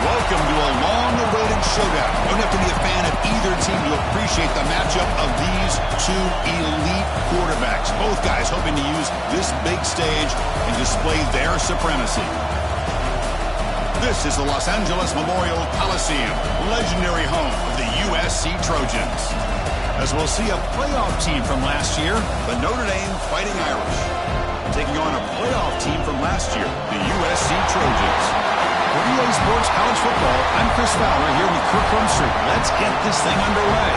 Welcome to a long-awaited showdown. You don't have to be a fan of either team to appreciate the matchup of these two elite quarterbacks. Both guys hoping to use this big stage and display their supremacy. This is the Los Angeles Memorial Coliseum, legendary home of the USC Trojans. As we'll see a playoff team from last year, the Notre Dame Fighting Irish, taking on a playoff team from last year, the USC Trojans. For EA Sports College Football, I'm Chris Fowler here with Kirk Rumstreet. Let's get this thing underway.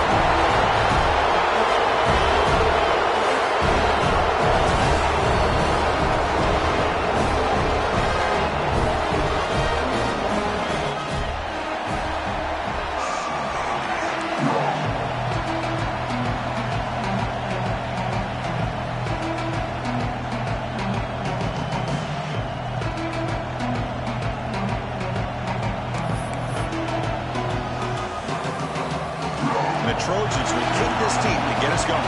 Trojans will kick this team to get us going.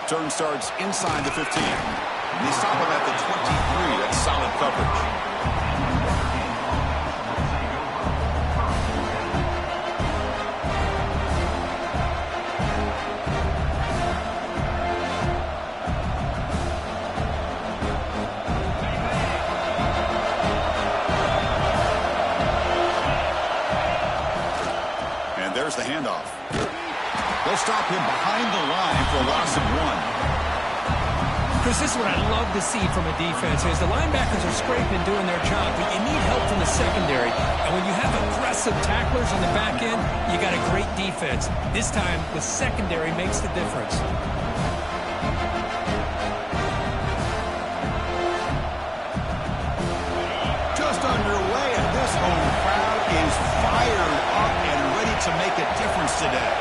Turn starts inside the 15. They stop him at the 23. That's solid coverage. There's the handoff. They'll stop him behind the line for a loss of 1. Chris, this is what I love to see from a defense is the linebackers are scraping, doing their job, but you need help from the secondary. And when you have aggressive tacklers on the back end, you got a great defense. This time, the secondary makes the difference. Just underway, and this home crowd is fired up and ready to make a difference today.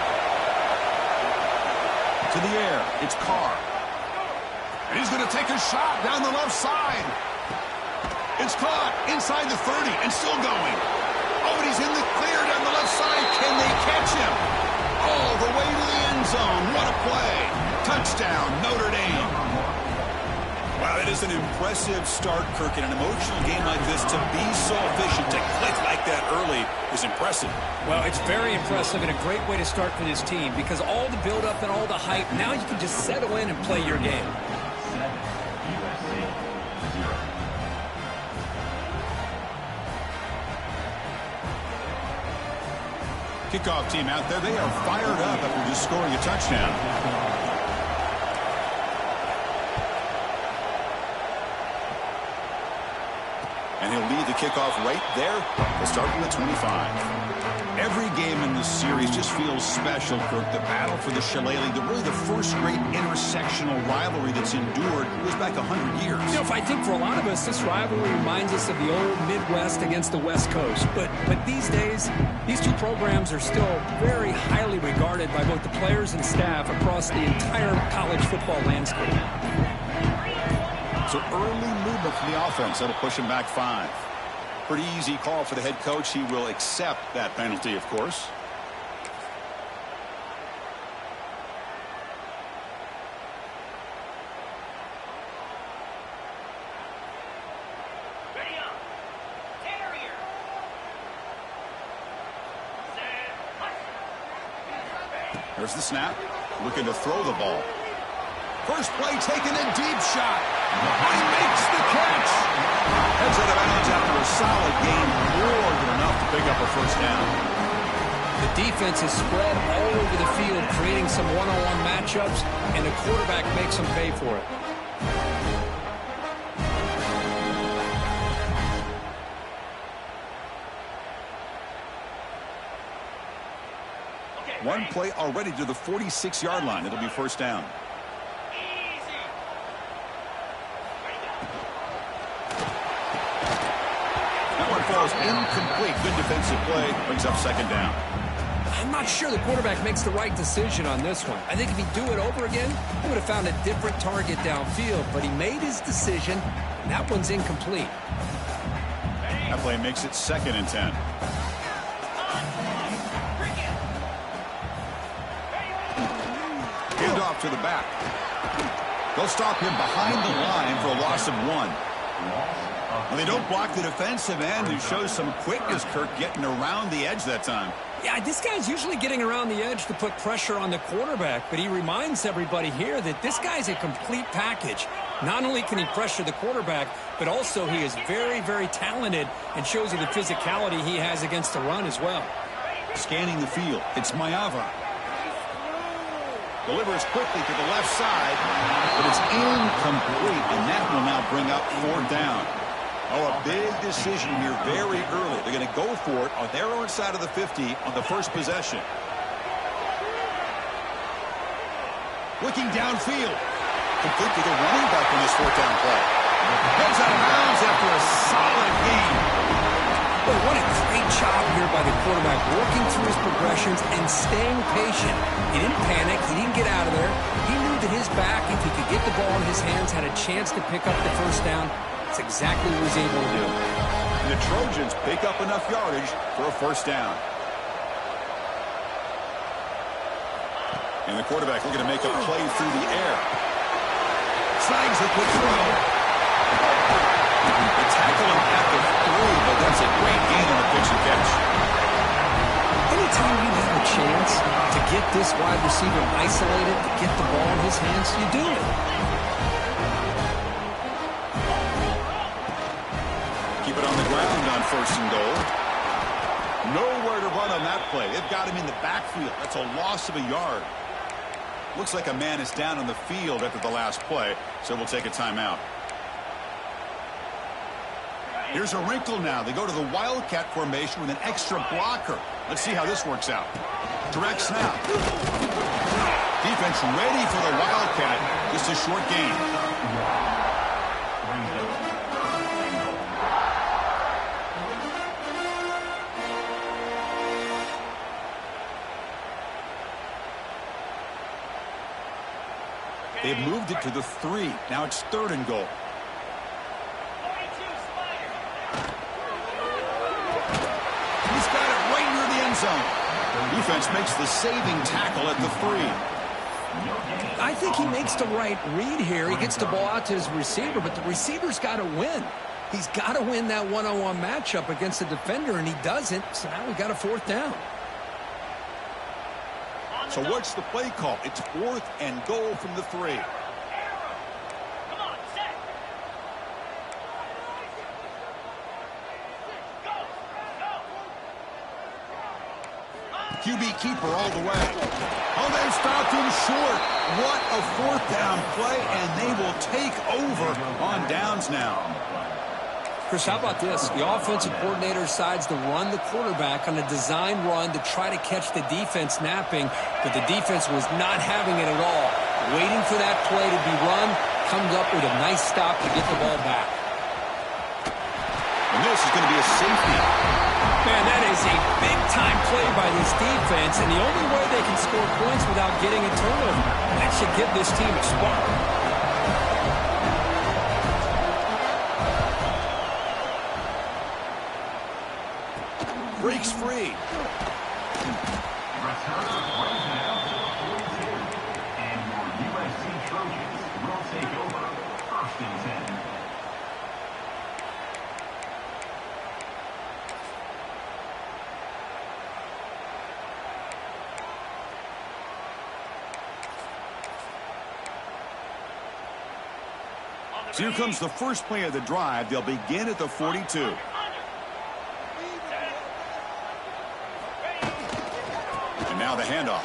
To the air, it's Carr. And he's going to take a shot down the left side. It's caught inside the 30 and still going. Oh, and he's in the clear down the left side. Can they catch him? All the way to the end zone. What a play. Touchdown, Notre Dame. Wow, it is an impressive start, Kirk. In an emotional game like this, to be so efficient, to click like that early is impressive. Well, it's very impressive and a great way to start for this team because all the build-up and all the hype, now you can just settle in and play your game. Kickoff team out there, they are fired up after just scoring a touchdown. And he'll lead the kickoff right there. We'll start from the 25. Every game in this series just feels special, Kirk. The battle for the Shillelagh, really the first great intersectional rivalry that's endured goes back 100 years. You know, if I think for a lot of us, this rivalry reminds us of the old Midwest against the West Coast. But these days, these two programs are still very highly regarded by both the players and staff across the entire college football landscape. So early movement from the offense. That'll push him back 5. Pretty easy call for the head coach. He will accept that penalty, of course. Ready up. Carrier. There's the snap. Looking to throw the ball. First play taken, a deep shot. He makes the catch. Heads out of bounds after a solid game. More than enough to pick up a first down. The defense is spread all over the field, creating some one-on-one matchups, and the quarterback makes them pay for it. One play already to the 46-yard line. It'll be first down. Falls incomplete. Good defensive play. Brings up second down. I'm not sure the quarterback makes the right decision on this one. I think if he'd do it over again, he would have found a different target downfield. But he made his decision, and that one's incomplete. That play makes it 2nd and 10. Hand off to the back. They'll stop him behind the line for a loss of 1. Well, they don't block the defensive end, who shows some quickness, Kirk, getting around the edge that time. Yeah, this guy's usually getting around the edge to put pressure on the quarterback, but he reminds everybody here that this guy's a complete package. Not only can he pressure the quarterback, but also he is very, very talented and shows you the physicality he has against the run as well. Scanning the field, it's Maeva. Delivers quickly to the left side, but it's incomplete, and that will now bring up 4th down. Oh, a big decision here very early. They're going to go for it on their own side of the 50 on the first possession. Looking downfield. Complete to the running back on this 4th down play. Goes out of bounds after a solid gain. Well, what a great job here by the quarterback, working through his progressions and staying patient. He didn't panic. He didn't get out of there. He knew that his back, if he could get the ball in his hands, had a chance to pick up the first down. That's exactly what he was able to do. And the Trojans pick up enough yardage for a 1st down. And the quarterback looking to make a play through the air. Snags a quick throw. They tackle him at the 3, but that's a great gain on the pitch and catch. Anytime you have a chance to get this wide receiver isolated, to get the ball in his hands, you do it. Keep it on the ground on 1st and goal. Nowhere to run on that play. They've got him in the backfield. That's a loss of a yard. Looks like a man is down on the field after the last play, so we'll take a timeout. Here's a wrinkle now. They go to the Wildcat formation with an extra blocker. Let's see how this works out. Direct snap. Defense ready for the Wildcat. Just a short gain. They've moved it to the 3. Now it's 3rd and goal. He's got it right near the end zone. Defense makes the saving tackle at the 3. I think he makes the right read here. He gets the ball out to his receiver, but the receiver's got to win. He's got to win that one-on-one matchup against the defender, and he doesn't. So now we've got a 4th down. So what's the play call? It's 4th and goal from the 3. Come on, set. QB keeper all the way. Oh, they stopped him short. What a 4th down play, and they will take over on downs now. Chris, how about this? The offensive coordinator decides to run the quarterback on a design run to try to catch the defense napping, but the defense was not having it at all. Waiting for that play to be run, comes up with a nice stop to get the ball back. And this is going to be a safety. Man, that is a big-time play by this defense, and the only way they can score points without getting a turnover. That should give this team a spark. Breaks free. And your USC Trojans will take over 1st and 10. So here comes the first play of the drive. They'll begin at the 42. And now the handoff.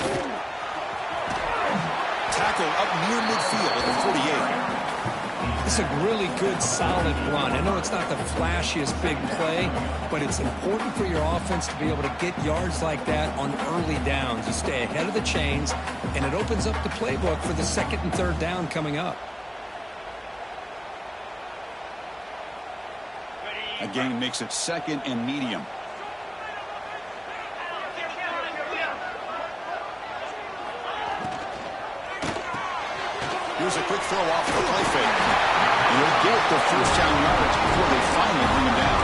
Tackle up near midfield at the 48. It's a really good, solid run. I know it's not the flashiest big play, but it's important for your offense to be able to get yards like that on early downs. You stay ahead of the chains, and it opens up the playbook for the 2nd and 3rd down coming up. Again, makes it 2nd and medium. Here's a quick throw off the play fake. And they'll get the 1st down yards before they finally bring him down.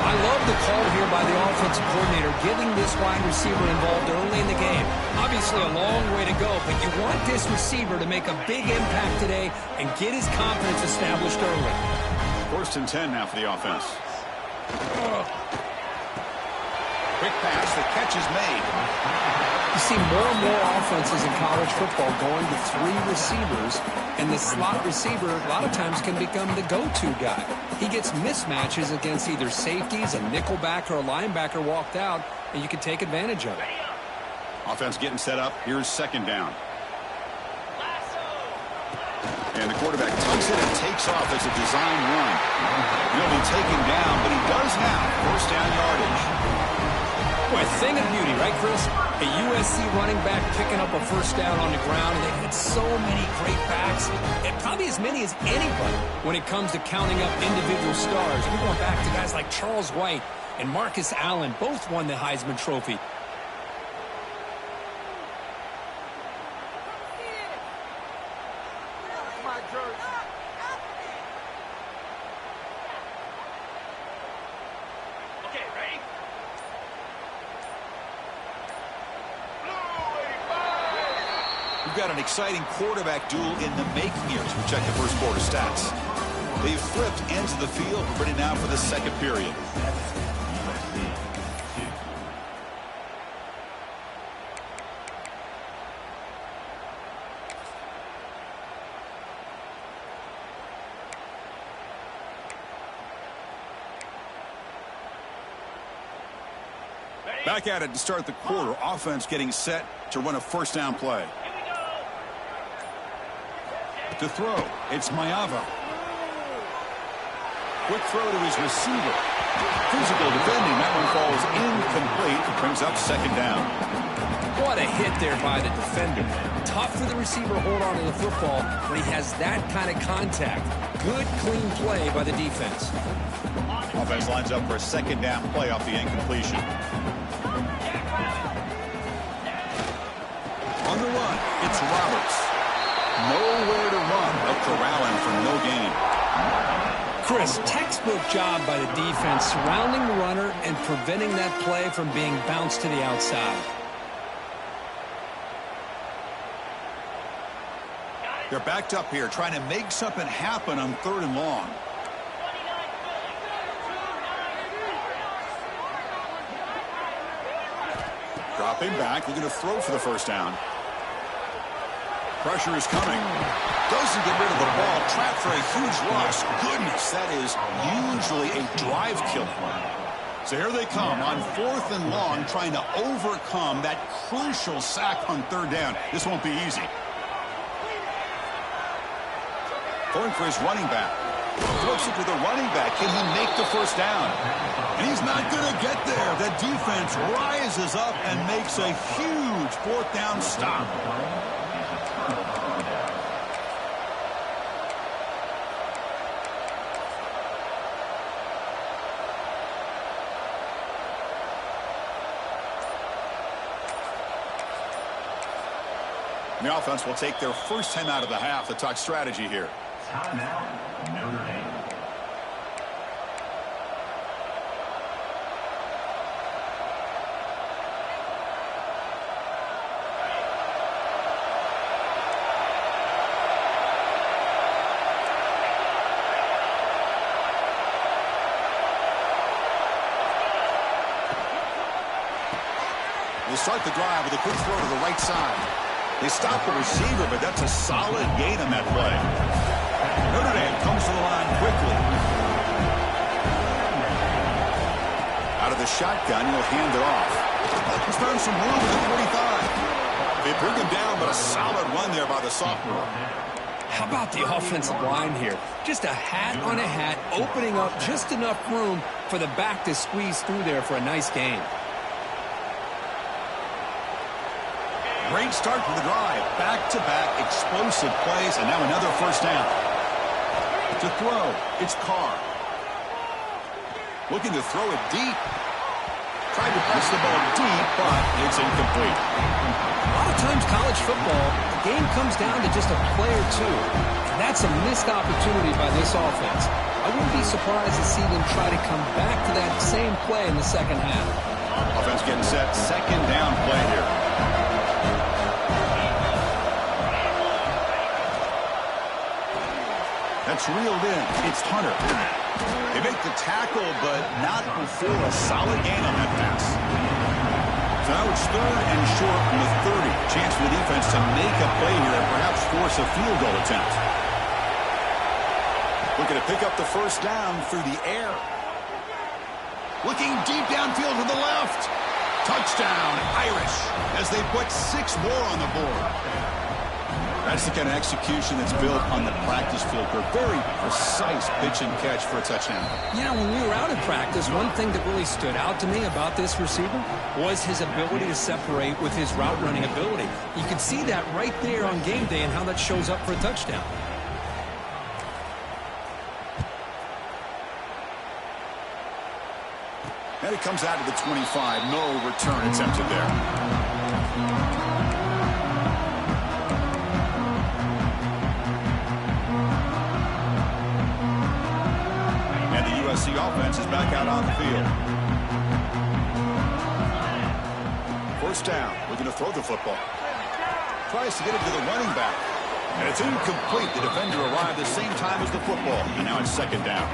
I love the call here by the offensive coordinator, getting this wide receiver involved early in the game. Obviously a long way to go, but you want this receiver to make a big impact today and get his confidence established early. 1st and 10 now for the offense. Quick pass, the catch is made. You see more and more offenses in college football going to 3 receivers, and the slot receiver a lot of times can become the go-to guy. He gets mismatches against either safeties, a nickelback, or a linebacker walked out, and you can take advantage of it. Offense getting set up. Here's 2nd down. And the quarterback tucks it and takes off. It's a design run. He'll be taken down, but he does have 1st down yardage. Boy, a thing of beauty, right, Chris? A USC running back picking up a 1st down on the ground, and they've had so many great backs, and probably as many as anybody when it comes to counting up individual stars. We're going back to guys like Charles White and Marcus Allen, both won the Heisman Trophy. Okay, ready? We've got an exciting quarterback duel in the making here as we check the 1st quarter stats. They've flipped into the field. We're ready now for the 2nd period. Back at it to start the quarter. Offense getting set to run a 1st down play. To throw, it's Mayava. Quick throw to his receiver. Physical defending. That one falls incomplete. Brings up 2nd down. What a hit there by the defender. Tough for the receiver to hold on to the football when he has that kind of contact. Good, clean play by the defense. Offense lines up for a 2nd down play off the incompletion. On the run, it's Roberts. Nowhere to run, but corralling for no gain. Chris, textbook job by the defense surrounding the runner and preventing that play from being bounced to the outside. They're backed up here trying to make something happen on 3rd and long. Dropping back, looking to throw for the 1st down. Pressure is coming. Doesn't get rid of the ball. Trapped for a huge loss. Goodness, that is usually a drive killer. So here they come on 4th and long, trying to overcome that crucial sack on 3rd down. This won't be easy. Going for his running back. Flips it to the running back. Can he make the 1st down? And he's not going to get there. The defense rises up and makes a huge 4th down stop. And the offense will take their 1st time out of the half to talk strategy here. Timeout, Notre Dame. They start the drive with a quick throw to the right side. They stop the receiver, but that's a solid gain on that play. Notre Dame comes to the line quickly. Out of the shotgun, he'll hand it off. He's found some room at the 45. They bring him down, but a solid run there by the sophomore. How about the offensive line here? Just a hat on a hat, opening up just enough room for the back to squeeze through there for a nice gain. Great start to the drive. Back-to-back explosive plays, and now another 1st down. To throw, it's Carr. Looking to throw it deep. Tried to press the ball deep, but it's incomplete. A lot of of times college football, the game comes down to just a play or two. And that's a missed opportunity by this offense. I wouldn't be surprised to see them try to come back to that same play in the second half. Offense getting set. Second down play here. That's reeled in. It's Hunter. They make the tackle, but not before a solid gain on that pass. So now it's third and short from the 30. Chance for the defense to make a play here and perhaps force a field goal attempt. Looking to pick up the first down through the air. Looking deep downfield to the left. Touchdown, Irish, as they put 6 more on the board. That's the kind of execution that's built on the practice field. A very precise pitch and catch for a touchdown. Yeah, when we were out in practice, one thing that really stood out to me about this receiver was his ability to separate with his route running ability. You can see that right there on game day and how that shows up for a touchdown. And it comes out to the 25. No return attempted there. The offense is back out on the field. First down. Looking to throw the football. Tries to get it to the running back. And it's incomplete. The defender arrived the same time as the football. And now it's second down.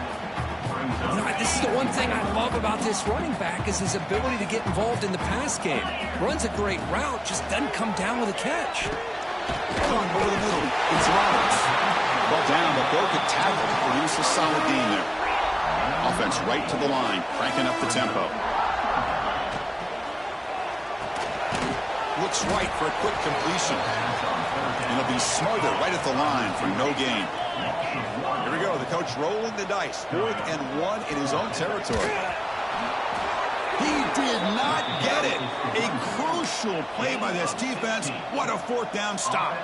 You know, this is the one thing I love about this running back is his ability to get involved in the pass game. Runs a great route, just doesn't come down with a catch. Coming over the middle. It's Roberts. Ball down, but broke a tackle to produce a solid gain there. Offense right to the line, cranking up the tempo. Looks right for a quick completion. And he'll be smarter right at the line for no gain. Here we go, the coach rolling the dice. 4th and 1 in his own territory. He did not get it. A crucial play by this defense. What a 4th down stop.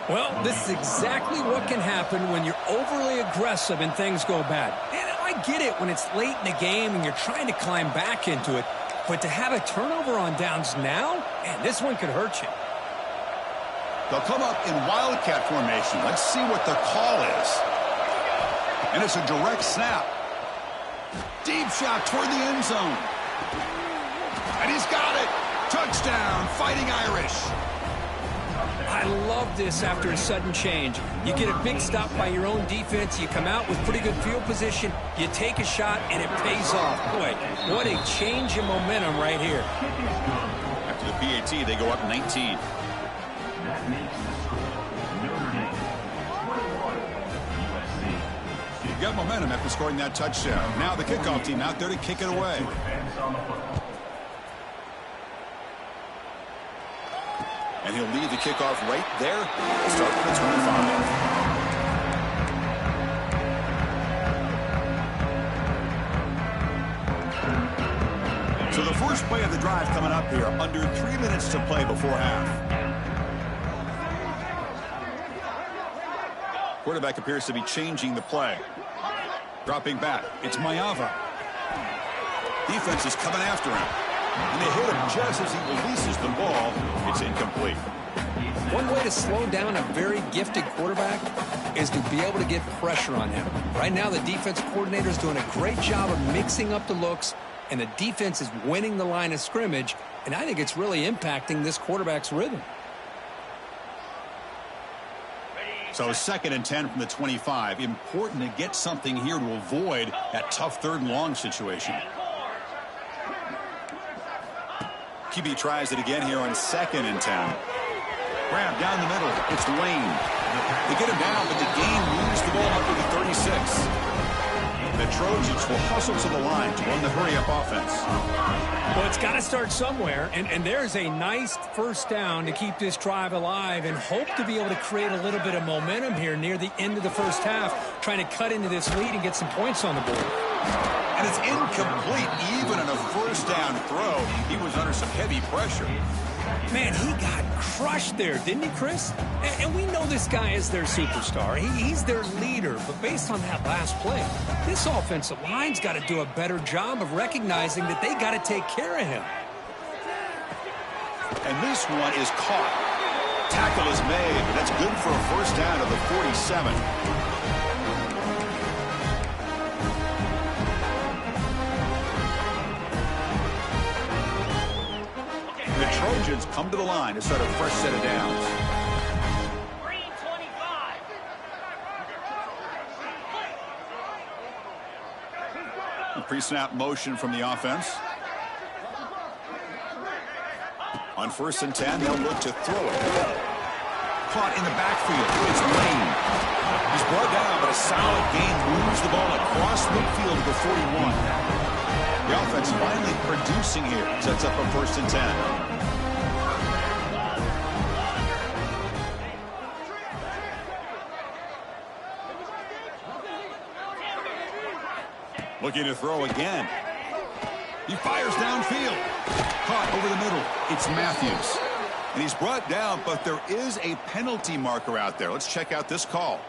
Well, this is exactly what can happen when you're overly aggressive and things go bad. And I get it when it's late in the game and you're trying to climb back into it. But to have a turnover on downs now, man, this one could hurt you. They'll come up in wildcat formation. Let's see what the call is. And it's a direct snap. Deep shot toward the end zone. And he's got it. Touchdown, Fighting Irish. I love this after a sudden change. You get a big stop by your own defense. You come out with pretty good field position. You take a shot, and it pays off. Boy, what a change in momentum right here. After the PAT, they go up 19. That makes the score Notre Dame 21, USC. You've got momentum after scoring that touchdown. Now the kickoff team out there to kick it away. And he'll lead the kickoff right there. Start with the 25. So the first play of the drive coming up here. Under 3 minutes to play before half. Quarterback appears to be changing the play. Dropping back. It's Mayava. Defense is coming after him. And they hit him just as he releases the ball. It's incomplete. One way to slow down a very gifted quarterback is to be able to get pressure on him. Right now, the defense coordinator is doing a great job of mixing up the looks, and the defense is winning the line of scrimmage, and I think it's really impacting this quarterback's rhythm. So 2nd and 10 from the 25. Important to get something here to avoid that tough 3rd and long situation. QB tries it again here on 2nd and 10. Grab down the middle. It's Lane. They get him down, but the game moves the ball up to the 36. The Trojans will hustle to the line to run the hurry-up offense. Well, it's got to start somewhere, and there's a nice first down to keep this drive alive and hope to be able to create a little bit of momentum here near the end of the first half, trying to cut into this lead and get some points on the board. And it's incomplete even on a first down throw. He was under some heavy pressure. Man, he got crushed there, didn't he, Chris? And we know this guy is their superstar. He's their leader. But based on that last play, this offensive line's got to do a better job of recognizing that they got to take care of him. And this one is caught. Tackle is made. That's good for a first down to the 47. The Trojans come to the line to start a fresh set of downs. Green 25. Pre-snap motion from the offense. On 1st and 10, they'll look to throw it. Caught in the backfield. It's Lane. He's brought down, but a solid gain moves the ball across midfield to the 41. The offense finally producing here. Sets up a 1st and 10. Looking to throw again. He fires downfield. Caught over the middle. It's Matthews. And he's brought down, but there is a penalty marker out there. Let's check out this call.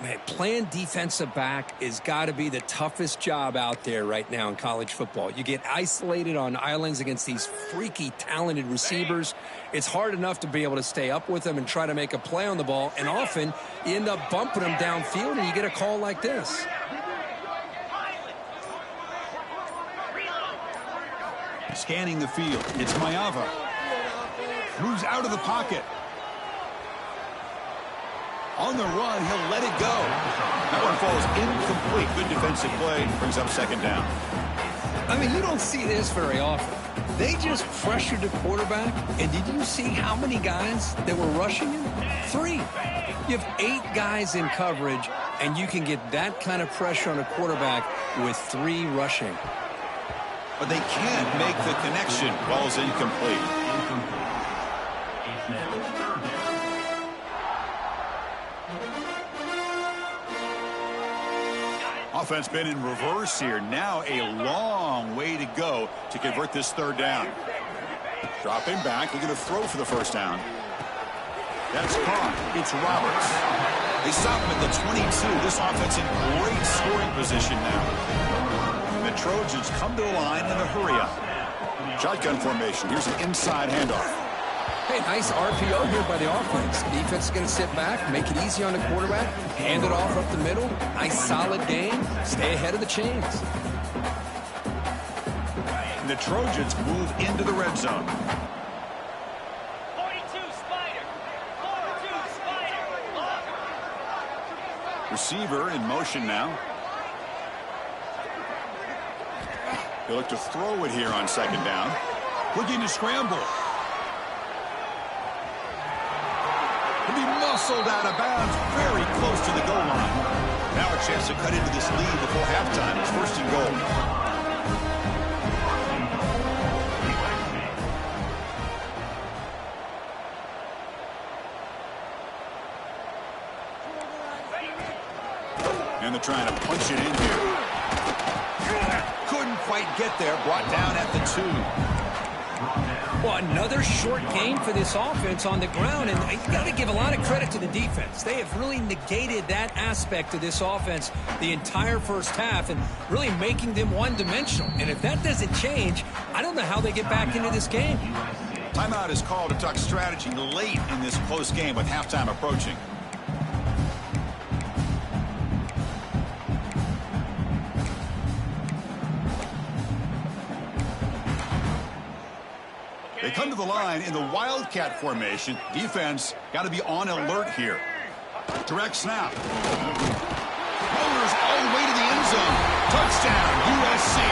Man, playing defensive back has got to be the toughest job out there right now in college football. You get isolated on islands against these freaky, talented receivers. It's hard enough to be able to stay up with them and try to make a play on the ball, and often you end up bumping them downfield and you get a call like this. Scanning the field. It's Mayava. Moves out of the pocket. On the run, he'll let it go. That one falls incomplete. Good defensive play. Brings up 2nd down. I mean, you don't see this very often. They just pressured the quarterback, and did you see how many guys that were rushing him? 3. You have 8 guys in coverage, and you can get that kind of pressure on a quarterback with 3 rushing. But they can't make the connection. Ball's incomplete. It's now 3rd down. Offense been in reverse here. Now a long way to go to convert this 3rd down. Dropping back, looking to throw for the 1st down. That's caught. It's Roberts. They stop him at the 22. This offense in great scoring position now. And the Trojans come to the line in a hurry up. Shotgun formation. Here's an inside handoff. Hey, nice RPO here by the offense. Defense is going to sit back, make it easy on the quarterback, hand it off up the middle. Nice solid game. Stay ahead of the chains. And the Trojans move into the red zone. 42 Spider. 42 Spider. Receiver in motion now. They look to throw it here on 2nd down. Looking to scramble. He'll be muscled out of bounds very close to the goal line. Now a chance to cut into this lead before halftime. It's 1st and goal. And they're trying to punch it in here. Couldn't quite get there. Brought down at the 2. Well, another short game for this offense on the ground, and you got to give a lot of credit to the defense. They have really negated that aspect of this offense the entire first half and really making them one-dimensional. And if that doesn't change, I don't know how they get back into this game. Timeout is called to talk strategy late in this close game with halftime approaching. They come to the line in the Wildcat formation. Defense got to be on alert here. Direct snap. Rollers all the way to the end zone. Touchdown, USC.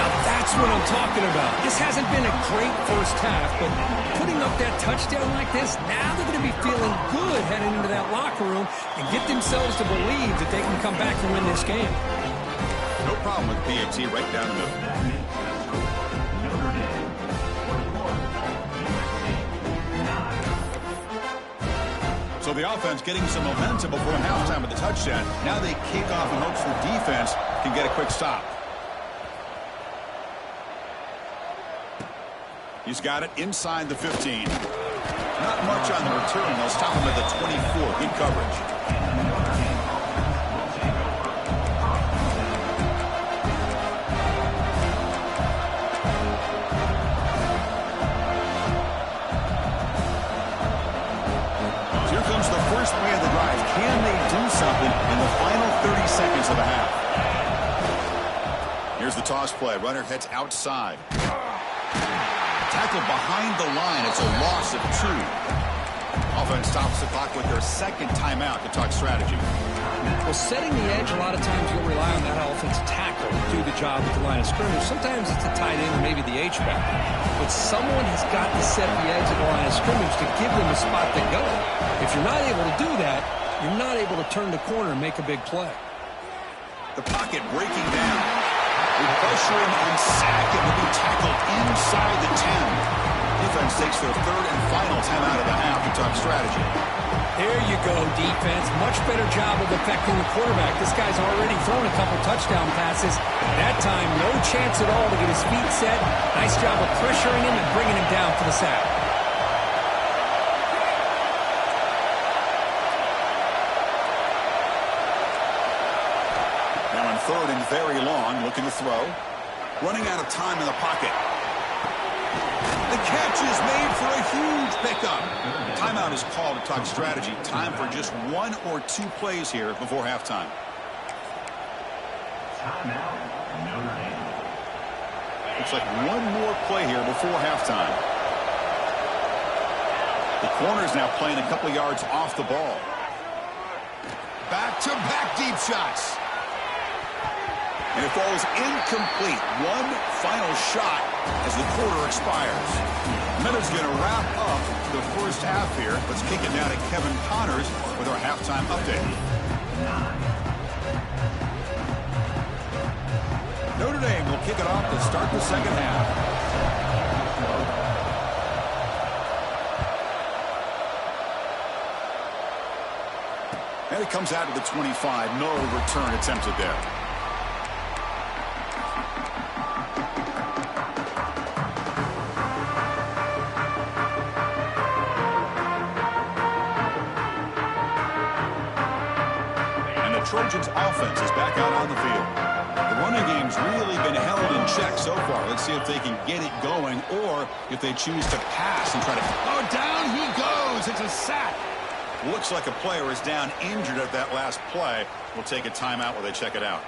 Now that's what I'm talking about. This hasn't been a great first half, but putting up that touchdown like this, now they're going to be feeling good heading into that locker room and get themselves to believe that they can come back and win this game. No problem with PAT right down the middle. So the offense getting some momentum before halftime with the touchdown. Now they kick off in hopes the defense can get a quick stop. He's got it inside the 15. Not much on the return. They'll stop him at the 24. Good coverage. Here's the first play of the drive. Can they do something in the final 30 seconds of the half? Here's the toss play. Runner heads outside. Tackle behind the line. It's a loss of 2. Offense stops the clock with their second timeout to talk strategy. Well, setting the edge, a lot of times you'll rely on that offensive tackle to do the job at the line of scrimmage. Sometimes it's a tight end or maybe the H-back. But someone has got to set the edge at the line of scrimmage to give them a spot to go. If you're not able to do that, you're not able to turn the corner and make a big play. The pocket breaking down. We pressure him and sack him. Will be tackled inside the 10. Defense takes their third and final timeout of the half to talk strategy. There you go, defense. Much better job of affecting the quarterback. This guy's already thrown a couple touchdown passes. That time, no chance at all to get his feet set. Nice job of pressuring him and bringing him down for the sack. Now on third and very long, looking to throw. Running out of time in the pocket. The catch is made for a huge pickup. Timeout is called to talk strategy. Time for just 1 or 2 plays here before halftime. Timeout, Notre Dame. Looks like 1 more play here before halftime. The corner's now playing a couple yards off the ball. Back-to-back deep shots. And it falls incomplete. One final shot as the quarter expires. Meadows going to wrap up the first half here. Let's kick it now to Kevin Connors with our halftime update. Notre Dame will kick it off to start the second half. And it comes out to the 25. No return attempted there. Trojans offense is back out on the field. The running game's really been held in check so far. Let's see if they can get it going or if they choose to pass and try to... Oh, down he goes. It's a sack. Looks like a player is down injured at that last play. We'll take a timeout while they check it out.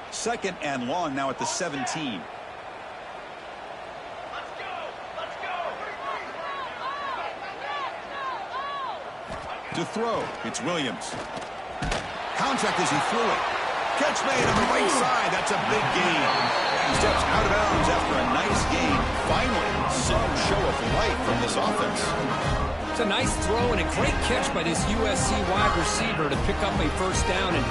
Second and long now at the 17. To throw, it's Williams. Contact as he threw it. Catch made on the right side. That's a big gain. He steps out of bounds after a nice gain. Finally, some show of light from this offense. It's a nice throw and a great catch by this USC wide receiver to pick up a first down. And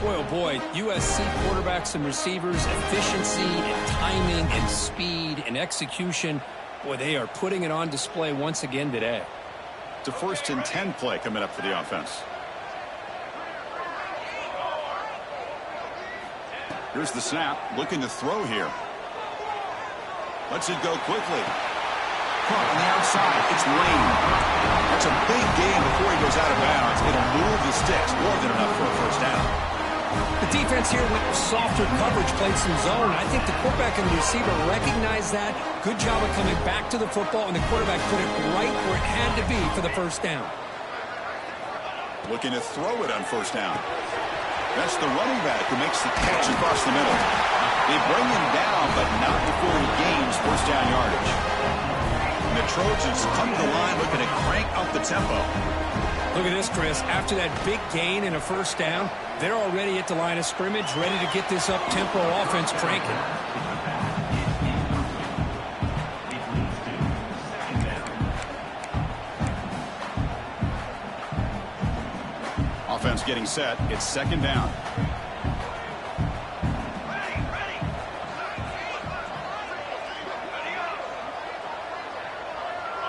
boy, oh boy, USC quarterbacks and receivers, efficiency and timing and speed and execution. Boy, they are putting it on display once again today. It's a 1st and 10 play coming up for the offense. Here's the snap. Looking to throw here. Lets it go quickly. Caught on the outside. It's Lane. That's a big gain before he goes out of bounds. It'll move the sticks. More than enough for a first down. The defense here went softer coverage, played some zone. I think the quarterback and the receiver recognized that. Good job of coming back to the football, and the quarterback put it right where it had to be for the first down. Looking to throw it on first down. That's the running back who makes the catch across the middle. They bring him down, but not before he gains first down yardage. And the Trojans come to the line looking to crank up the tempo. Look at this, Chris. After that big gain and a first down, they're already at the line of scrimmage, ready to get this up-tempo offense cranking. Offense getting set. It's second down.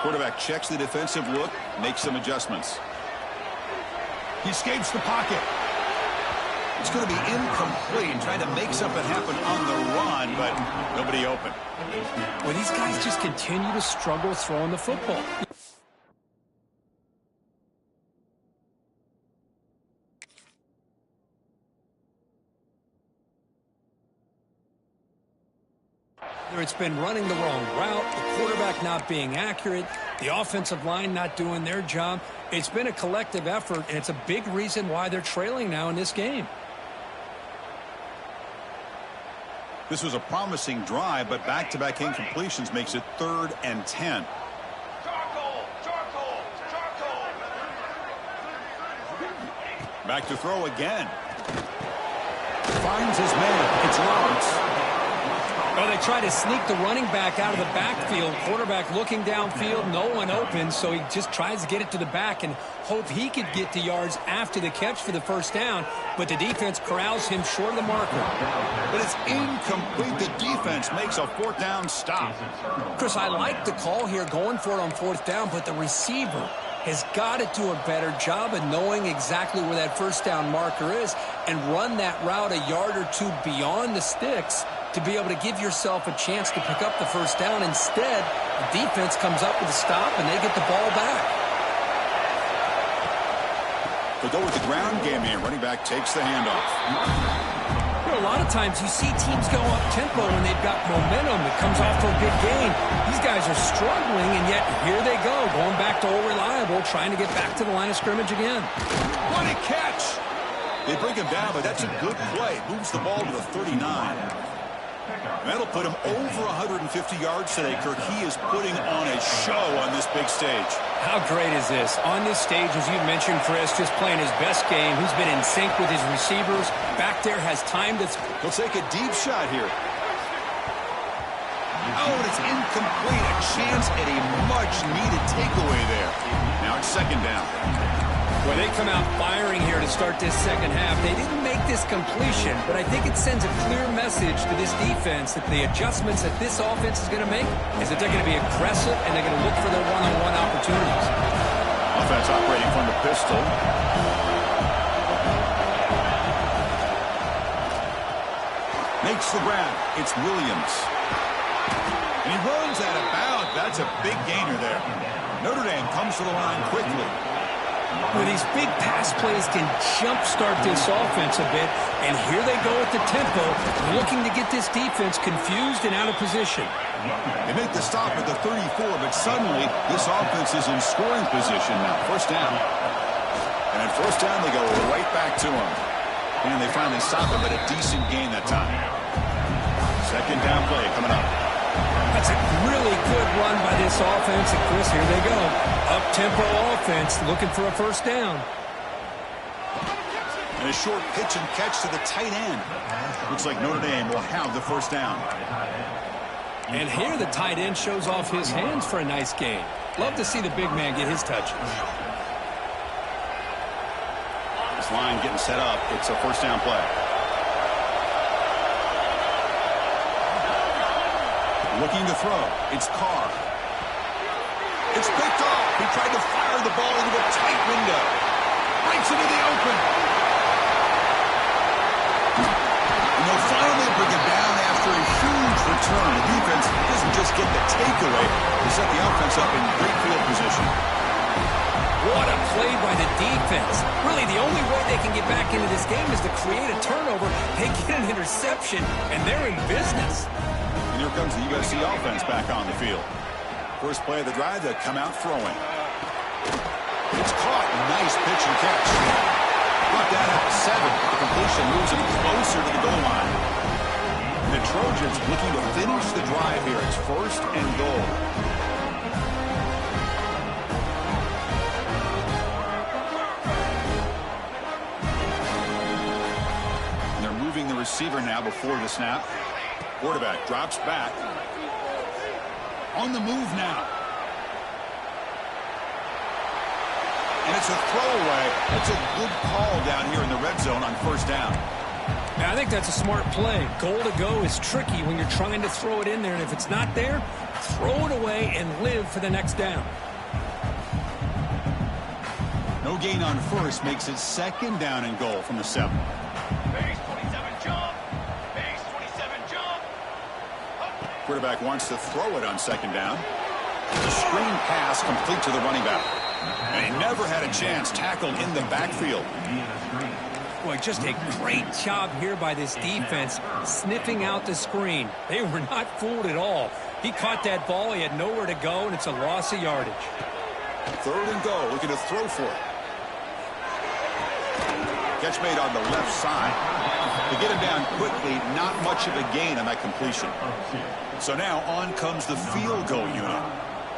Quarterback checks the defensive look, makes some adjustments. He escapes the pocket. It's going to be incomplete, trying to make something happen on the run, but nobody open. Well, these guys just continue to struggle throwing the football. It's been running the wrong route, the quarterback not being accurate, the offensive line not doing their job. It's been a collective effort, and it's a big reason why they're trailing now in this game. This was a promising drive, but back-to-back incompletions makes it 3rd and 10. Back to throw again. Finds his man. It's Lawrence. Oh, they try to sneak the running back out of the backfield. Quarterback looking downfield, no one open, so he just tries to get it to the back and hope he could get the yards after the catch for the first down, but the defense corrals him short of the marker. But it's incomplete. The defense makes a 4th down stop. Chris, I like the call here going for it on 4th down, but the receiver has got to do a better job of knowing exactly where that 1st down marker is and run that route a yard or two beyond the sticks to be able to give yourself a chance to pick up the 1st down. Instead, the defense comes up with a stop, and they get the ball back. They go with the ground game here. Running back takes the handoff. You know, a lot of times you see teams go up-tempo when they've got momentum that comes off to a big gain. These guys are struggling, and yet here they go, going back to old reliable, trying to get back to the line of scrimmage again. What a catch! They bring him down, but that's a good play. Moves the ball to the 39. That'll put him over 150 yards today, Kirk. He is putting on a show on this big stage. How great is this? On this stage, as you mentioned, Chris, just playing his best game. He's been in sync with his receivers. Back there has time to... He'll take a deep shot here. Oh, and it's incomplete. A chance at a much-needed takeaway there. Now it's 2nd down. Well, they come out firing here to start this second half. They didn't make this completion, but I think it sends a clear message to this defense that the adjustments that this offense is going to make is that they're going to be aggressive and they're going to look for their one-on-one opportunities. Offense operating from the pistol. Makes the grab. It's Williams. And he runs out of bounds. That's a big gainer there. Notre Dame comes to the line quickly. Well, these big pass plays can jumpstart this offense a bit, and here they go at the tempo, looking to get this defense confused and out of position. They make the stop at the 34, but suddenly this offense is in scoring position now. 1st down. And at 1st down, they go right back to him. And they finally stop him, but a decent gain that time. 2nd down play coming up. That's a really good run by this offense. And Chris, here they go. Up-tempo offense looking for a 1st down. And a short pitch and catch to the tight end. Looks like Notre Dame will have the 1st down. And here the tight end shows off his hands for a nice gain. Love to see the big man get his touches. This line getting set up. It's a 1st down play. Looking to throw. It's Carr. It's picked off. He tried to fire the ball into a tight window. Breaks into the open. And they'll finally bring it down after a huge return. The defense doesn't just get the takeaway. They set the offense up in great field position. What a play by the defense. Really, the only way they can get back into this game is to create a turnover. They get an interception, and they're in business. And here comes the USC offense back on the field. First play of the drive, they come out throwing. It's caught. Nice pitch and catch. Brought down at 7. The completion moves him closer to the goal line. And the Trojans looking to finish the drive here. It's 1st and goal. And they're moving the receiver now before the snap. Quarterback drops back. On the move now. And it's a throwaway. That's a good call down here in the red zone on 1st down. Now, I think that's a smart play. Goal to go is tricky when you're trying to throw it in there, and if it's not there, throw it away and live for the next down. No gain on 1st makes it 2nd down and goal from the 7. Base 27 jump. Base 27 jump. Quarterback wants to throw it on 2nd down. The screen pass complete to the running back. And he never had a chance. Tackled in the backfield. Boy, just a great job here by this defense, sniffing out the screen. They were not fooled at all. He caught that ball. He had nowhere to go, and it's a loss of yardage. 3rd and goal, looking to throw for it. Catch made on the left side. To get him down quickly, not much of a gain on that completion. So now on comes the field goal unit.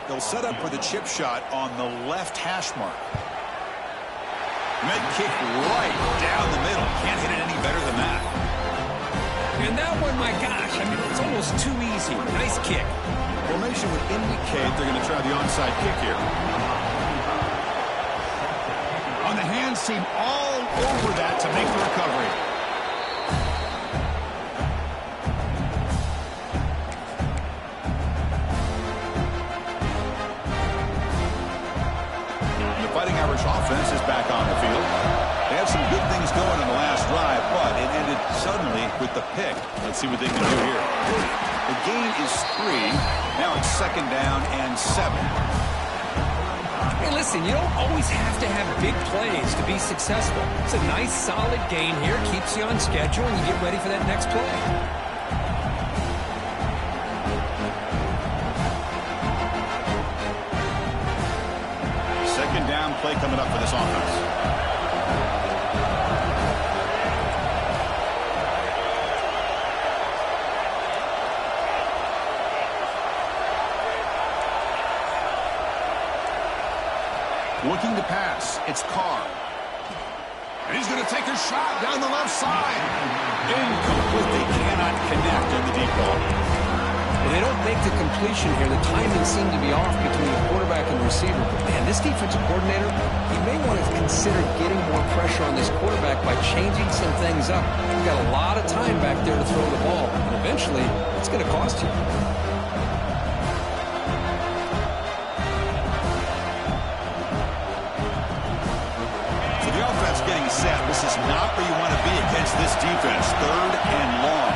They'll set up for the chip shot on the left hash mark. Mid kick right down the middle. Can't hit it any better than that. And that one, my gosh, I mean, it's almost too easy. Nice kick. Formation would indicate they're going to try the onside kick here. On the hands team all over that to make the recovery. The Fighting Irish offense is back on the field. They had some good things going on the last drive, but it ended suddenly with the pick. Let's see what they can do here. The gain is 3. Now it's 2nd down and 7. Hey, listen, you don't always have to have big plays to be successful. It's a nice, solid gain here. Keeps you on schedule, and you get ready for that next play. Second down play coming up for this offense. Looking to pass. It's Carr. And he's going to take a shot down the left side. Incomplete. They cannot connect on the deep ball. Well, they don't make the completion here. The timing seemed to be off between the quarterback and the receiver. But, man, this defensive coordinator, he may want to consider getting more pressure on this quarterback by changing some things up. You've got a lot of time back there to throw the ball. And eventually, it's going to cost you. Getting set. This is not where you want to be against this defense. 3rd and long.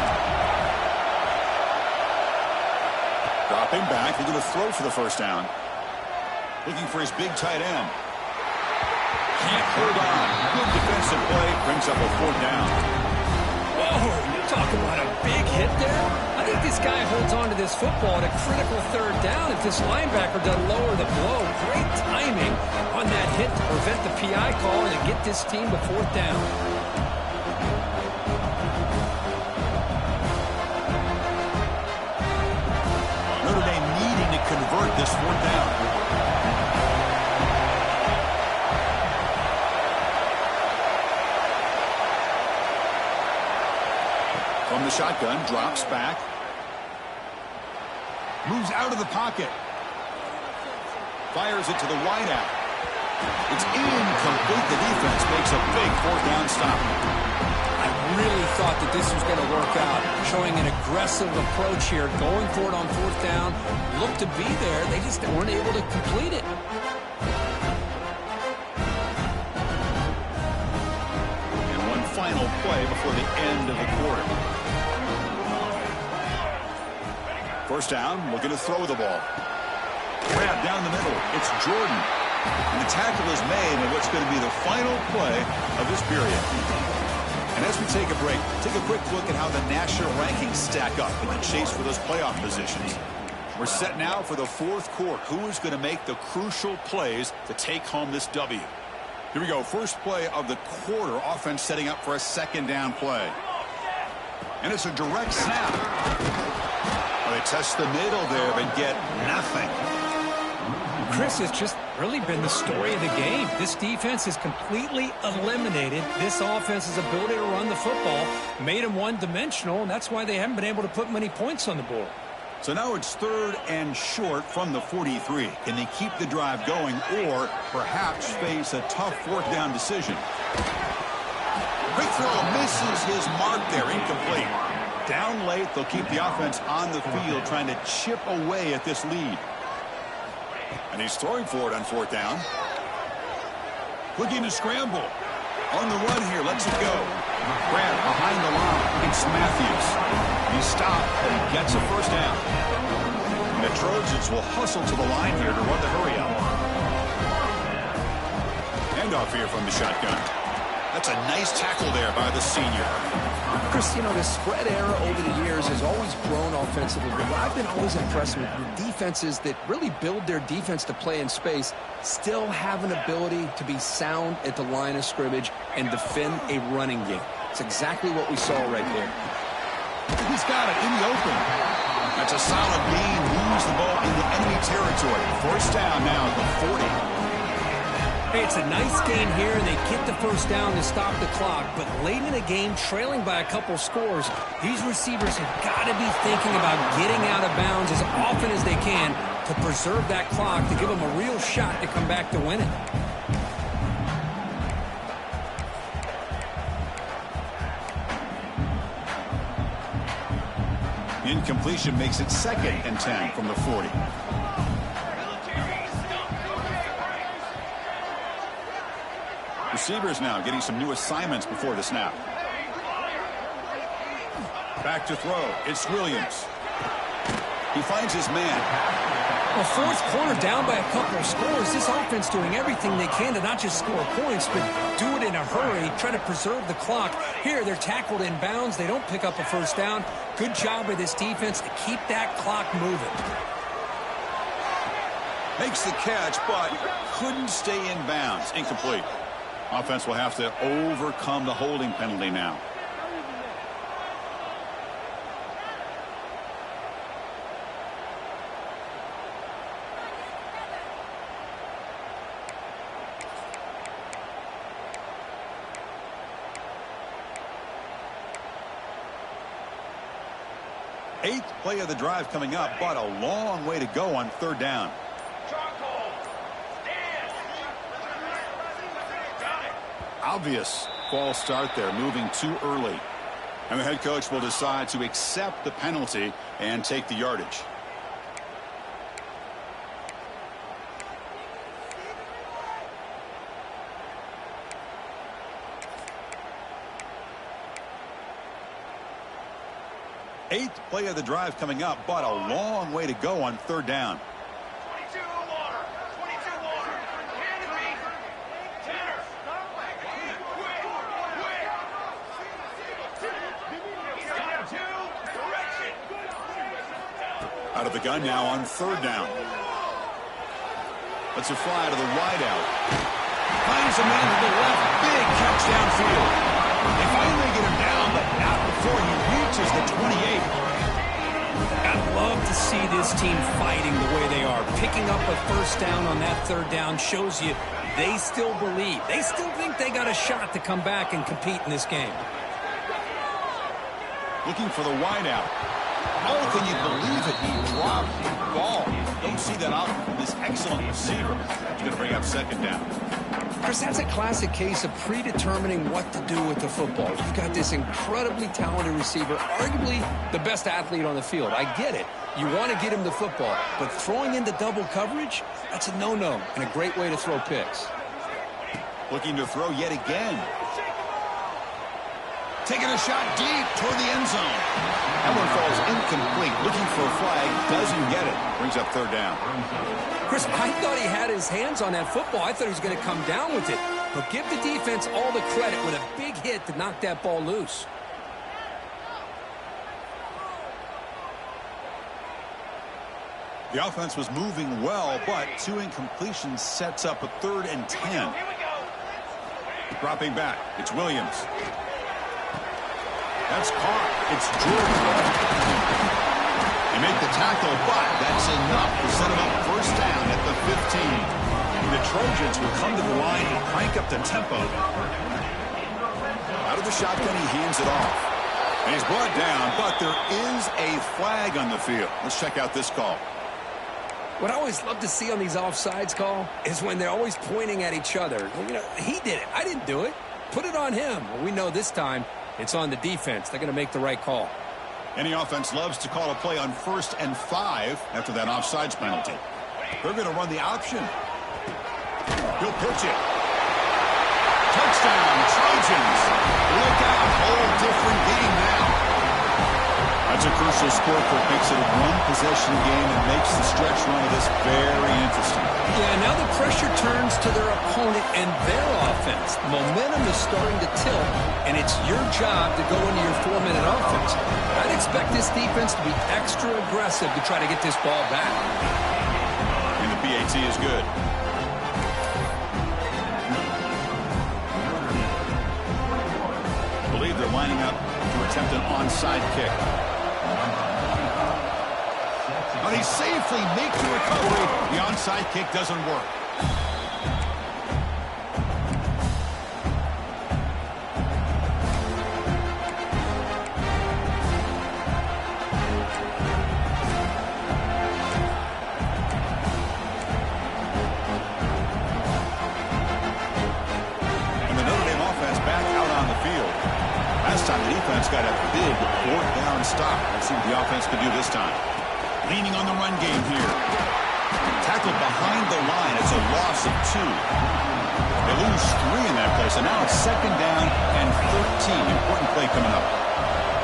Dropping back. They're going to throw for the 1st down. Looking for his big tight end. Can't hold on. Good defensive play. Brings up a 4th down. Whoa, you talk about a big hit there. I think this guy holds on to this football at a critical 3rd down if this linebacker doesn't lower the blow. Great timing on that hit to prevent the PI call and to get this team to 4th down. Notre Dame needing to convert this 4th down. From the shotgun, drops back. Moves out of the pocket. Fires it to the wideout. It's incomplete. The defense makes a big 4th down stop. I really thought that this was going to work out. Showing an aggressive approach here. Going for it on 4th down. Looked to be there. They just weren't able to complete it. And one final play before the end of the quarter. 1st down, looking to throw the ball. Grab down the middle. It's Jordan. And the tackle is made in what's going to be the final play of this period. And as we take a break, take a quick look at how the national rankings stack up in the chase for those playoff positions. We're set now for the 4th quarter. Who is going to make the crucial plays to take home this W? Here we go. First play of the quarter. Offense setting up for a 2nd down play. And it's a direct snap. Well, they test the middle there, but get nothing. Chris, has just really been the story of the game. This defense has completely eliminated this offense's ability to run the football, made them one-dimensional, and that's why they haven't been able to put many points on the board. So now it's 3rd and short from the 43. Can they keep the drive going or perhaps face a tough 4th down decision? Quick throw misses his mark there. Incomplete. Down late, they'll keep the offense on the field trying to chip away at this lead. And he's throwing for it on 4th down. Looking to scramble. On the run here, lets it go. Grant behind the line. It's Matthews. He stopped, but he gets a 1st down. And the Trojans will hustle to the line here to run the hurry out. Handoff here from the shotgun. That's a nice tackle there by the senior. Chris, you know, the spread era over the years has always grown offensively, but I've been always impressed with defenses that really build their defense to play in space, still have an ability to be sound at the line of scrimmage and defend a running game. It's exactly what we saw right there. He's got it in the open. That's a solid gain. Moves the ball into enemy territory. First down now at the 40. Hey, it's a nice gain here, and they get the first down to stop the clock. But late in the game, trailing by a couple scores, these receivers have got to be thinking about getting out of bounds as often as they can to preserve that clock, to give them a real shot to come back to win it. Incompletion makes it 2nd and 10 from the 40. Receivers now getting some new assignments before the snap. Back to throw. It's Williams. He finds his man. Well, fourth quarter down by a couple of scores. This offense doing everything they can to not just score points, but do it in a hurry, try to preserve the clock. Here, they're tackled in bounds. They don't pick up a first down. Good job by this defense to keep that clock moving. Makes the catch, but couldn't stay in bounds. Incomplete. Offense will have to overcome the holding penalty now. Eighth play of the drive coming up, but a long way to go on 3rd down. Obvious false start there, moving too early. And the head coach will decide to accept the penalty and take the yardage. Eighth play of the drive coming up, but a long way to go on 3rd down. Out of the gun now on 3rd down. That's a fly to the wideout. Finds a man to the left. Big catch downfield. They finally get him down, but not before he reaches the 28. I'd love to see this team fighting the way they are. Picking up a first down on that 3rd down shows you they still believe. They still think they got a shot to come back and compete in this game. Looking for the wideout. Oh, can you believe it? He dropped the ball. Don't see that often from this excellent receiver. He's going to bring up 2nd down. Chris, that's a classic case of predetermining what to do with the football. You've got this incredibly talented receiver, arguably the best athlete on the field. I get it. You want to get him the football, but throwing into double coverage, that's a no-no and a great way to throw picks. Looking to throw yet again. Taking a shot deep toward the end zone. That one falls incomplete. Looking for a flag. Doesn't get it. Brings up 3rd down. Chris, I thought he had his hands on that football. I thought he was going to come down with it. But give the defense all the credit with a big hit to knock that ball loose. The offense was moving well, but 2 incompletions sets up a 3rd and 10. Dropping back. It's Williams. That's caught. It's Jordan. They make the tackle, but that's enough to set him up first down at the 15. And the Trojans will come to the line and crank up the tempo. Out of the shotgun, he hands it off. And he's brought down, but there is a flag on the field. Let's check out this call. What I always love to see on these offsides call is when they're always pointing at each other. You know, he did it. I didn't do it. Put it on him. Well, we know this time it's on the defense. They're going to make the right call. Any offense loves to call a play on 1st and 5 after that offsides penalty. They're going to run the option. He'll pitch it. Touchdown, Trojans. Look out. Whole different game now. A That's a crucial score for it. Makes it a one-possession game and makes the stretch run of this very interesting. Yeah, now the pressure turns to their opponent and their offense. Momentum is starting to tilt, and it's your job to go into your 4-minute offense. I'd expect this defense to be extra aggressive to try to get this ball back. And the PAT is good. I believe they're lining up to attempt an onside kick. But they safely make the recovery. The onside kick doesn't work. And the Notre Dame offense back out on the field. Last time the defense got a big fourth down stop. Let's see what the offense could do this time. Leaning on the run game here. Tackled behind the line. It's a loss of 2. They lose 3 in that play. So now it's 2nd down and 13. Important play coming up.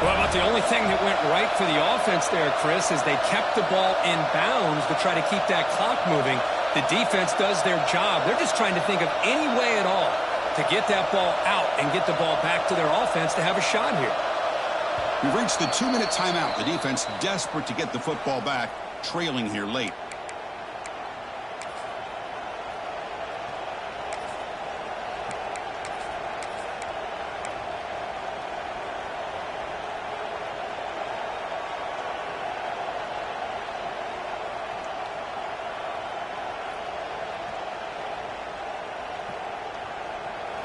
Well, about the only thing that went right for the offense there, Chris, is they kept the ball in bounds to try to keep that clock moving. The defense does their job. They're just trying to think of any way at all to get that ball out and get the ball back to their offense to have a shot here. We've reached the 2-minute timeout. The defense desperate to get the football back, trailing here late.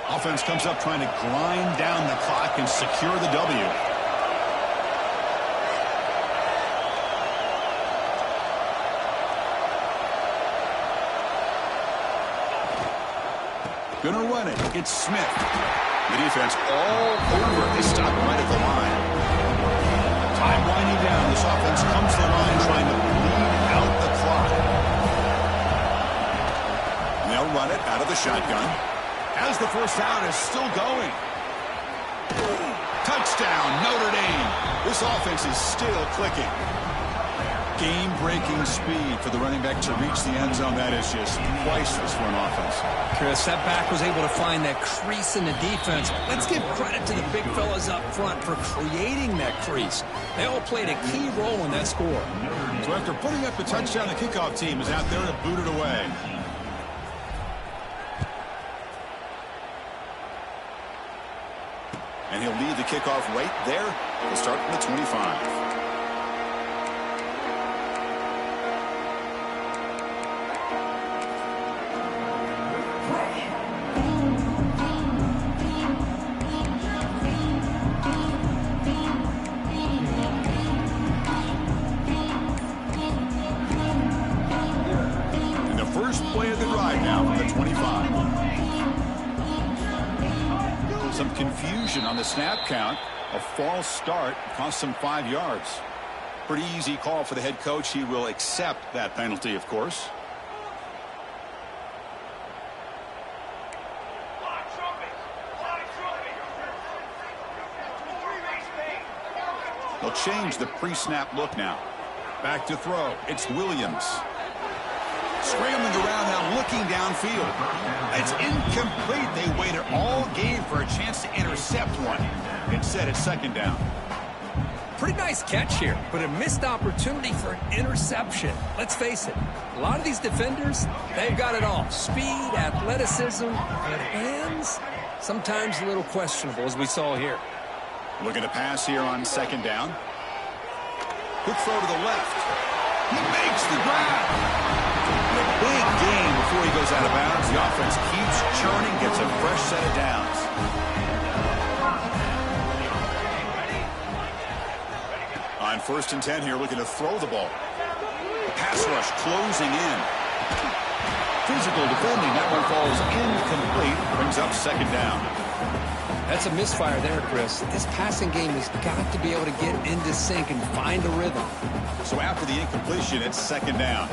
Offense comes up trying to grind down the clock and secure the W. Gonna run it. It's Smith. The defense all over. They stop right at the line. Time winding down. This offense comes to the line trying to bleed out the clock. And they'll run it out of the shotgun. As the first down is still going. Touchdown, Notre Dame. This offense is still clicking. Game-breaking speed for the running back to reach the end zone. That is just priceless for an offense. Chris, that back was able to find that crease in the defense. Let's give credit to the big fellas up front for creating that crease. They all played a key role in that score. So after putting up the touchdown, the kickoff team is out there to boot it away. And he'll lead the kickoff right there. He'll start from the 25. And the first play of the drive now from the 25. Some confusion on the snap count. A false start cost them 5 yards. Pretty easy call for the head coach. He will accept that penalty, of course. They'll change the pre-snap look now. Back to throw. It's Williams. Scrambling around now, looking downfield. It's incomplete. They waited all game for a chance to intercept one. Instead, it's 2nd down. Pretty nice catch here, but a missed opportunity for an interception. Let's face it, a lot of these defenders, they've got it all. Speed, athleticism, but hands, sometimes a little questionable, as we saw here. Looking to pass here on 2nd down. Quick throw to the left. He makes the grab. And a big gain before he goes out of bounds. The offense keeps churning, gets a fresh set of downs. On 1st and 10 here, looking to throw the ball. The pass rush closing in. Physical defending. That one falls incomplete. Brings up 2nd down. That's a misfire there, Chris. This passing game has got to be able to get into sync and find a rhythm. So after the incompletion, it's 2nd down.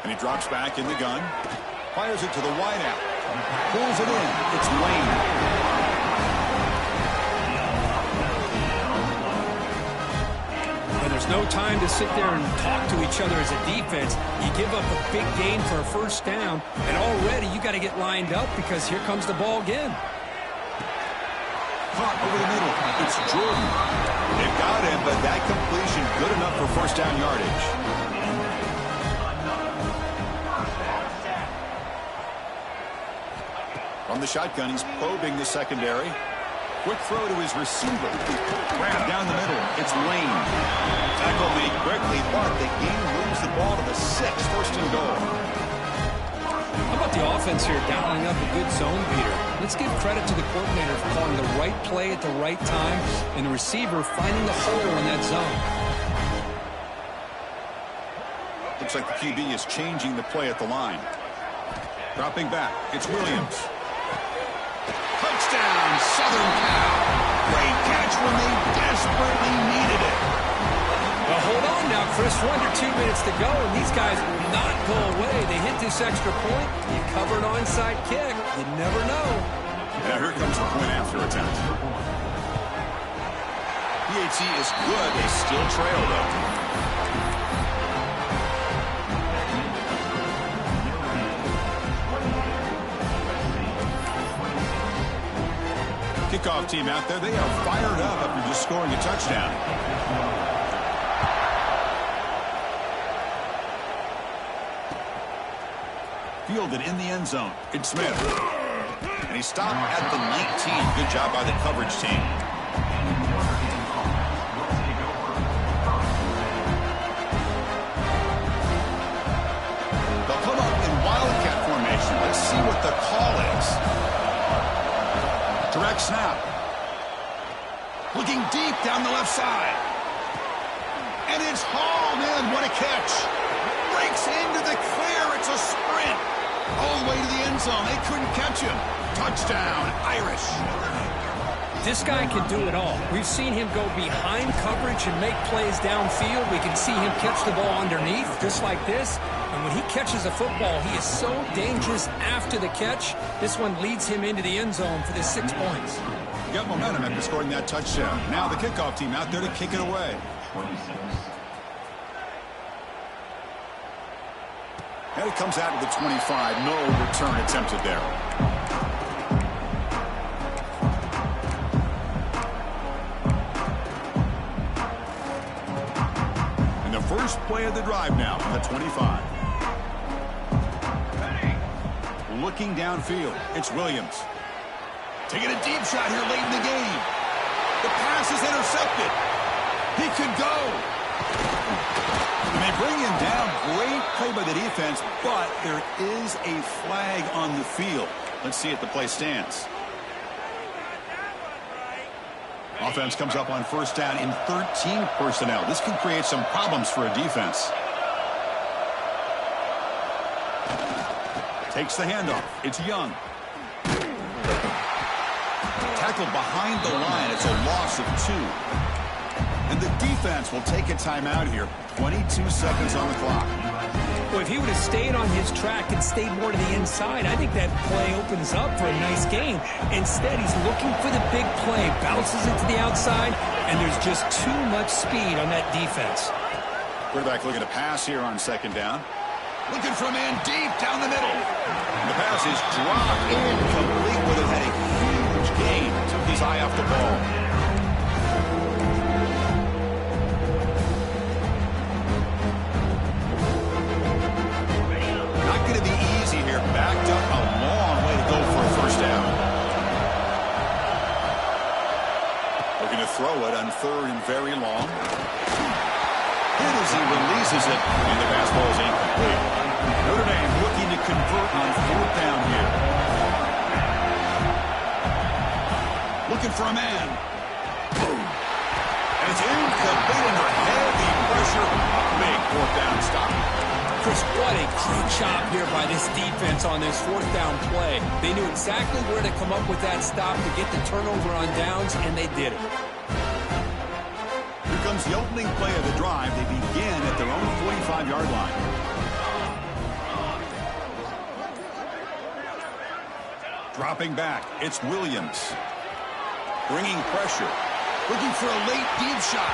And he drops back in the gun. Fires it to the wideout. Pulls it in. It's Lane. There's no time to sit there and talk to each other as a defense. You give up a big gain for a first down, and already you got to get lined up because here comes the ball again. Caught over the middle. It's Jordan. They've got him, but that completion good enough for first down yardage. From the shotgun, he's probing the secondary. Quick throw to his receiver. Grab down the middle. It's Lane. Tackle made quickly, but the game moves the ball to the 6, first and goal. How about the offense here dialing up a good zone beater? Let's give credit to the coordinator for calling the right play at the right time and the receiver finding the hole in that zone. Looks like the QB is changing the play at the line. Dropping back. It's Williams. Touchdown, Southern Cal. Great catch when they desperately needed it. Well, hold on now, Chris. We're under 2 minutes to go, and these guys will not go away. They hit this extra point. You cover an onside kick. You never know. Now here comes the point after attempt. PAT is good. They still trail, though. Kickoff team out there. They are fired up after just scoring a touchdown. Fielded in the end zone. It's Smith. And he stopped at the 19. Good job by the coverage team. They'll come up in Wildcat formation. Let's see what the call is. Direct snap. Looking deep down the left side. And it's hauled in. What a catch. Breaks into the clear. It's a sprint. All the way to the end zone. They couldn't catch him. Touchdown, Irish. This guy can do it all. We've seen him go behind coverage and make plays downfield. We can see him catch the ball underneath, just like this. And when he catches a football, he is so dangerous after the catch. This one leads him into the end zone for the 6 points. Got momentum after scoring that touchdown. Now the kickoff team out there to kick it away. And it comes out to the 25. No return attempted there. And the first play of the drive now at the 25. Looking downfield. It's Williams. Taking a deep shot here late in the game. The pass is intercepted. He could go. And they bring him down. Great play by the defense, but there is a flag on the field. Let's see if the play stands. Offense comes up on first down in 13 personnel. This can create some problems for a defense. Takes the handoff. It's Young. Tackled behind the line. It's a loss of 2. And the defense will take a timeout here. 22 seconds on the clock. Well, if he would have stayed on his track and stayed more to the inside, I think that play opens up for a nice gain. Instead, he's looking for the big play. Bounces it to the outside, and there's just too much speed on that defense. Quarterback looking to pass here on second down. Looking for a man deep down the middle. And the pass is dropped incomplete. Would have had a huge gain. Took his eye off the ball. Not going to be easy here. Backed up a long way to go for a first down. Looking to throw it on third and very long. Hit as he releases it, and the pass ball is incomplete. Notre Dame looking to convert on fourth down here. Looking for a man. And it's incomplete under heavy pressure. Big fourth down stop. Chris, what a great job here by this defense on this fourth down play. They knew exactly where to come up with that stop to get the turnover on downs, and they did it. Here comes the opening play of the drive. They begin at their own 45-yard line. Dropping back, it's Williams. Bringing pressure. Looking for a late deep shot.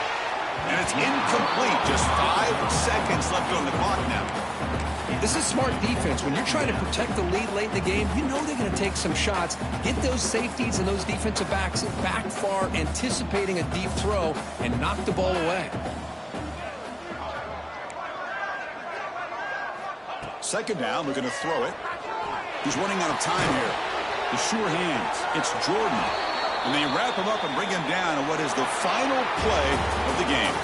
And it's incomplete. Just 5 seconds left on the clock now. This is smart defense. When you're trying to protect the lead late in the game, you know they're going to take some shots. Get those safeties and those defensive backs back far, anticipating a deep throw, and knock the ball away. Second down, they're going to throw it. He's running out of time here. The sure hands. It's Jordan. And they wrap him up and bring him down in what is the final play of the game.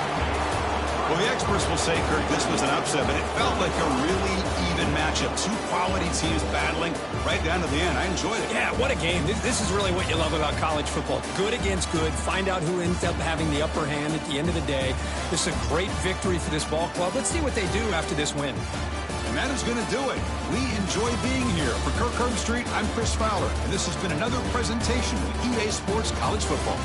Well, the experts will say, Kirk, this was an upset, but it felt like a really even matchup. Two quality teams battling right down to the end. I enjoyed it. Yeah, what a game. This is really what you love about college football. Good against good. Find out who ends up having the upper hand at the end of the day. This is a great victory for this ball club. Let's see what they do after this win. And that is going to do it. We enjoy being here. For Kirk Herbstreit, I'm Chris Fowler, and this has been another presentation of EA Sports College Football.